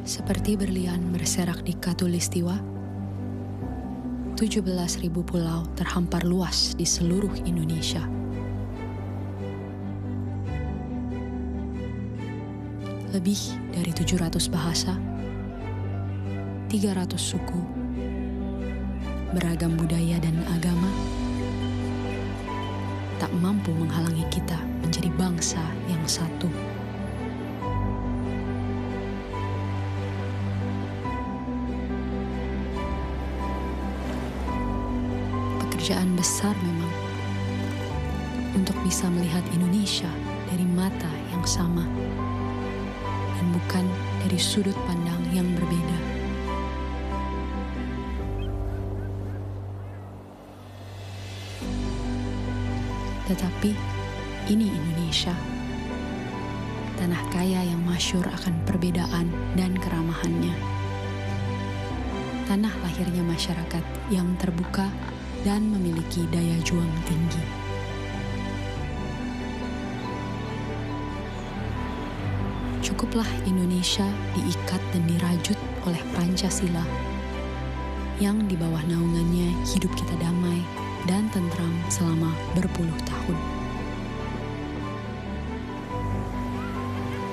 Seperti berlian berserak di Katulistiwa, 17.000 pulau terhampar luas di seluruh Indonesia. Lebih dari 700 bahasa, 300 suku, beragam budaya dan agama, tak mampu menghalangi kita menjadi bangsa yang satu. Pekerjaan besar memang untuk bisa melihat Indonesia dari mata yang sama dan bukan dari sudut pandang yang berbeda. Tetapi ini Indonesia, tanah kaya yang masyhur akan perbedaan dan keramahannya. Tanah lahirnya masyarakat yang terbuka dan memiliki daya juang tinggi. Cukuplah Indonesia diikat dan dirajut oleh Pancasila, yang di bawah naungannya hidup kita damai dan tentram selama berpuluh tahun.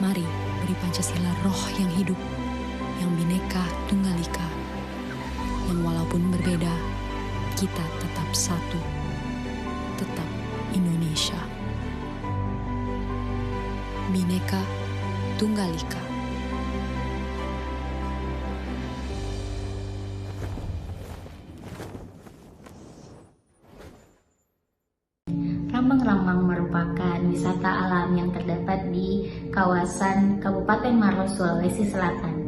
Mari beri Pancasila roh yang hidup, yang Bhinneka Tunggal Ika, yang walaupun berbeda, kita tetap satu, tetap Indonesia. Bhinneka Tunggal Ika. Rambang-Rambang merupakan wisata alam yang terdapat di kawasan Kabupaten Maros, Sulawesi Selatan.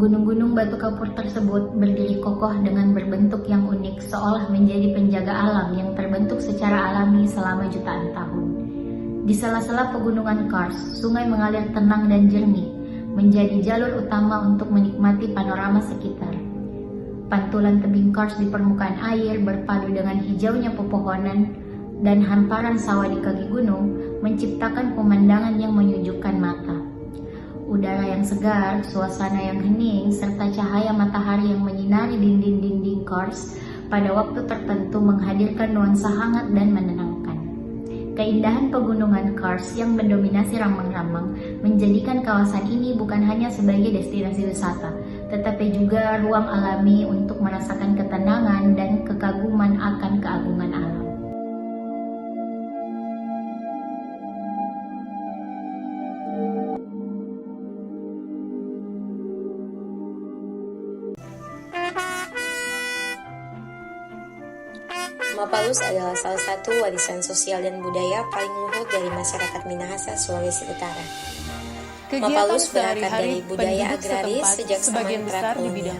Gunung-gunung batu kapur tersebut berdiri kokoh dengan berbentuk yang unik, seolah menjadi penjaga alam yang terbentuk secara alami selama jutaan tahun. Di sela-sela pegunungan Kars, sungai mengalir tenang dan jernih, menjadi jalur utama untuk menikmati panorama sekitar. Pantulan tebing Kars di permukaan air berpadu dengan hijaunya pepohonan dan hamparan sawah di kaki gunung menciptakan pemandangan yang menyejukkan mata. Udara yang segar, suasana yang hening, serta cahaya matahari yang menyinari dinding-dinding Kars pada waktu tertentu menghadirkan nuansa hangat dan menenangkan. Keindahan pegunungan Kars yang mendominasi rambang-rambang menjadikan kawasan ini bukan hanya sebagai destinasi wisata, tetapi juga ruang alami untuk merasakan ketenangan dan kekaguman akan keagungan alam. Mapalus adalah salah satu warisan sosial dan budaya paling luhur dari masyarakat Minahasa, Sulawesi Utara. Mapalus berakar dari budaya agraris sejak zaman prakolonial.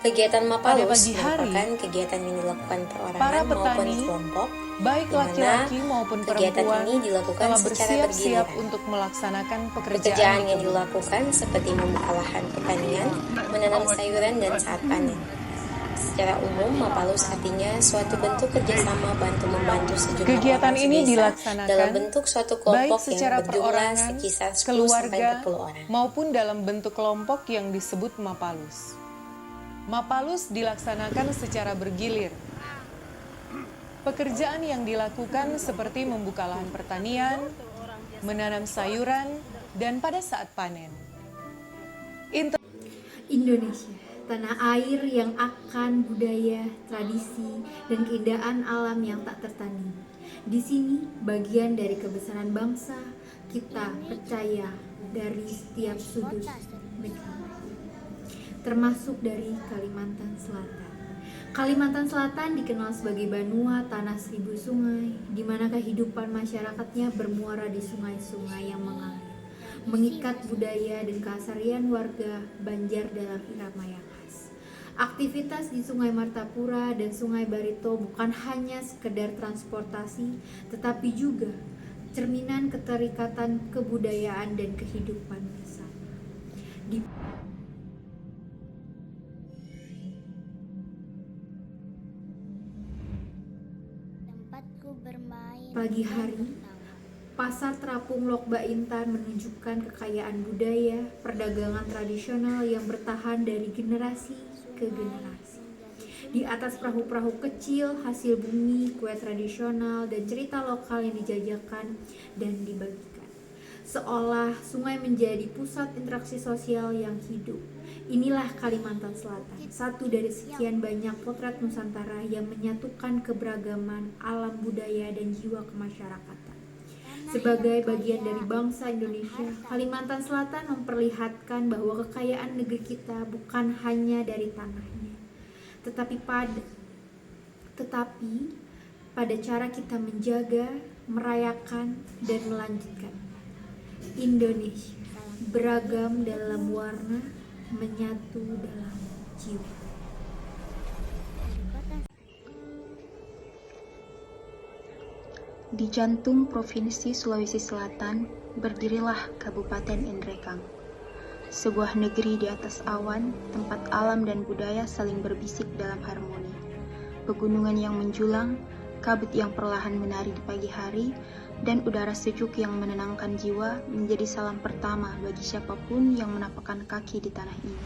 Kegiatan Mapalus merupakan kegiatan yang dilakukan perorangan maupun kelompok, baik laki-laki maupun kegiatan perempuan ini dilakukan telah secara bersiap-siap bergiliran. untuk melaksanakan Pekerjaan pekerjaan yang itu. dilakukan seperti membuka lahan pertanian, menanam sayuran dan saat panen. Secara umum, Mapalus artinya suatu bentuk kerjasama bantu-membantu sejumlah Kegiatan orang ini sedesa dilaksanakan dalam bentuk suatu baik kelompok yang secara berjumlah perorangan, sekisar 10 sampai keluarga, 40 orang. maupun dalam bentuk kelompok yang disebut Mapalus. Mapalus dilaksanakan secara bergilir. Pekerjaan yang dilakukan seperti membuka lahan pertanian, menanam sayuran, dan pada saat panen. Indonesia, tanah air yang akan budaya, tradisi, dan keindahan alam yang tak tertanding. Di sini, bagian dari kebesaran bangsa, kita percaya dari setiap sudut negeri, termasuk dari Kalimantan Selatan. Kalimantan Selatan dikenal sebagai Banua Tanah Seribu Sungai, di mana kehidupan masyarakatnya bermuara di sungai-sungai yang mengalir, mengikat budaya dan keseharian warga Banjar dalam irama yang khas. Aktivitas di Sungai Martapura dan Sungai Barito bukan hanya sekedar transportasi, tetapi juga cerminan keterikatan kebudayaan dan kehidupan bersama. Di pagi hari, Pasar terapung Lok Baintan menunjukkan kekayaan budaya, perdagangan tradisional yang bertahan dari generasi ke generasi. Di atas perahu-perahu kecil, hasil bumi, kue tradisional, dan cerita lokal yang dijajakan dan dibagikan. Seolah sungai menjadi pusat interaksi sosial yang hidup. Inilah Kalimantan Selatan, satu dari sekian banyak potret Nusantara yang menyatukan keberagaman alam budaya dan jiwa kemasyarakatan. Sebagai bagian dari bangsa Indonesia, Kalimantan Selatan memperlihatkan bahwa kekayaan negeri kita bukan hanya dari tanahnya, tetapi pada cara kita menjaga, merayakan, dan melanjutkan. Indonesia beragam dalam warna, menyatu dalam jiwa. Di jantung Provinsi Sulawesi Selatan, berdirilah Kabupaten Endrekang. Sebuah negeri di atas awan, tempat alam dan budaya saling berbisik dalam harmoni. Pegunungan yang menjulang, kabut yang perlahan menari di pagi hari, dan udara sejuk yang menenangkan jiwa menjadi salam pertama bagi siapapun yang menapakkan kaki di tanah ini.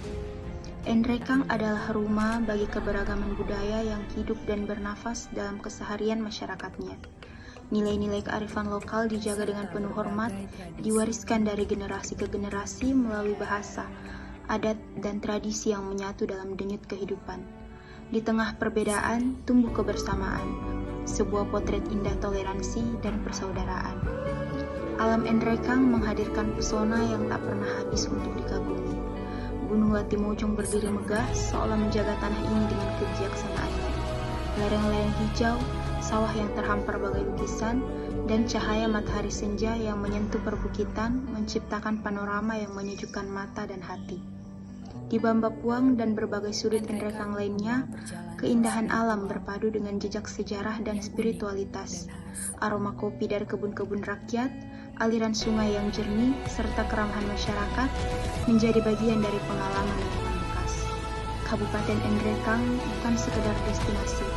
Endrekang adalah rumah bagi keberagaman budaya yang hidup dan bernafas dalam keseharian masyarakatnya. Nilai-nilai kearifan lokal dijaga dengan penuh hormat, diwariskan dari generasi ke generasi melalui bahasa, adat, dan tradisi yang menyatu dalam denyut kehidupan. Di tengah perbedaan, tumbuh kebersamaan, sebuah potret indah toleransi dan persaudaraan. Alam Endrekang menghadirkan pesona yang tak pernah habis untuk dikagumi. Gunung Latimojong berdiri megah seolah menjaga tanah ini dengan kebijaksanaannya. Lereng-lereng hijau, sawah yang terhampar bagai lukisan, dan cahaya matahari senja yang menyentuh perbukitan menciptakan panorama yang menyejukkan mata dan hati. Di Bambapuang dan berbagai sudut Endrekang lainnya, keindahan alam berpadu dengan jejak sejarah dan spiritualitas. Aroma kopi dari kebun-kebun rakyat, aliran sungai yang jernih, serta keramahan masyarakat menjadi bagian dari pengalaman yang membekas. Kabupaten Endrekang bukan sekedar destinasi,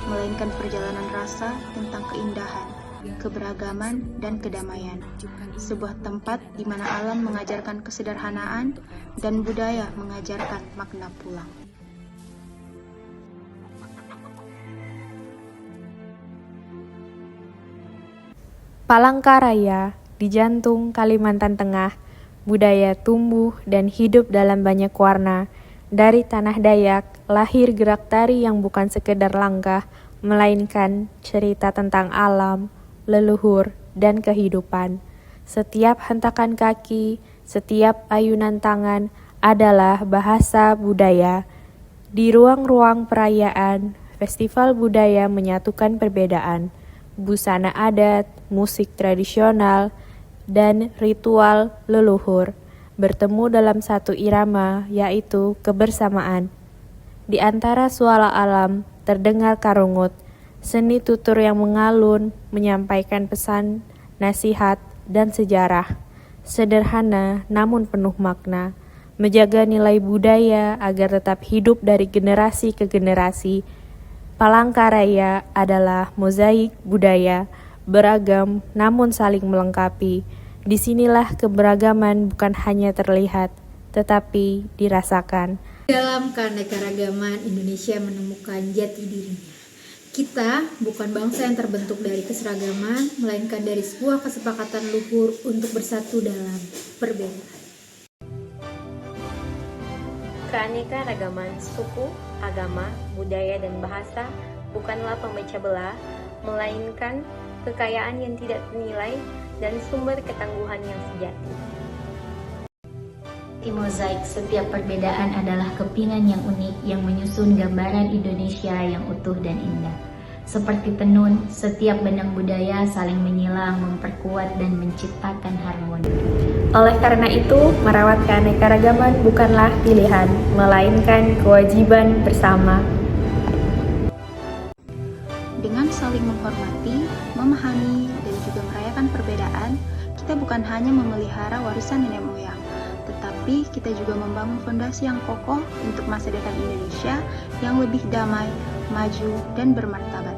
melainkan perjalanan rasa tentang keindahan, keberagaman, dan kedamaian. Sebuah tempat di mana alam mengajarkan kesederhanaan dan budaya mengajarkan makna pulang. Palangkaraya, di jantung Kalimantan Tengah, budaya tumbuh dan hidup dalam banyak warna. Dari tanah Dayak, lahir gerak tari yang bukan sekedar langkah, melainkan cerita tentang alam, leluhur, dan kehidupan. Setiap hentakan kaki, setiap ayunan tangan adalah bahasa budaya. Di ruang-ruang perayaan, festival budaya menyatukan perbedaan. Busana adat, musik tradisional, dan ritual leluhur bertemu dalam satu irama, yaitu kebersamaan. Di antara suara alam terdengar karungut, seni tutur yang mengalun menyampaikan pesan, nasihat, dan sejarah. Sederhana namun penuh makna, menjaga nilai budaya agar tetap hidup dari generasi ke generasi. Palangkaraya adalah mozaik budaya, beragam namun saling melengkapi. Disinilah keberagaman bukan hanya terlihat, tetapi dirasakan. Dalam keanekaragaman, Indonesia menemukan jati dirinya. Kita bukan bangsa yang terbentuk dari keseragaman, melainkan dari sebuah kesepakatan luhur untuk bersatu dalam perbedaan. Keanekaragaman suku, agama, budaya, dan bahasa bukanlah pemecah belah, melainkan kekayaan yang tidak ternilai dan sumber ketangguhan yang sejati. Di mozaik, setiap perbedaan adalah kepingan yang unik yang menyusun gambaran Indonesia yang utuh dan indah. Seperti tenun, setiap benang budaya saling menyilang, memperkuat, dan menciptakan harmoni. Oleh karena itu, merawat keanekaragaman bukanlah pilihan, melainkan kewajiban bersama. Dengan saling menghormati, memahami, dan juga merayakan perbedaan, kita bukan hanya memelihara warisan nenek moyang, tetapi kita juga membangun fondasi yang kokoh untuk masa depan Indonesia yang lebih damai, maju, dan bermartabat.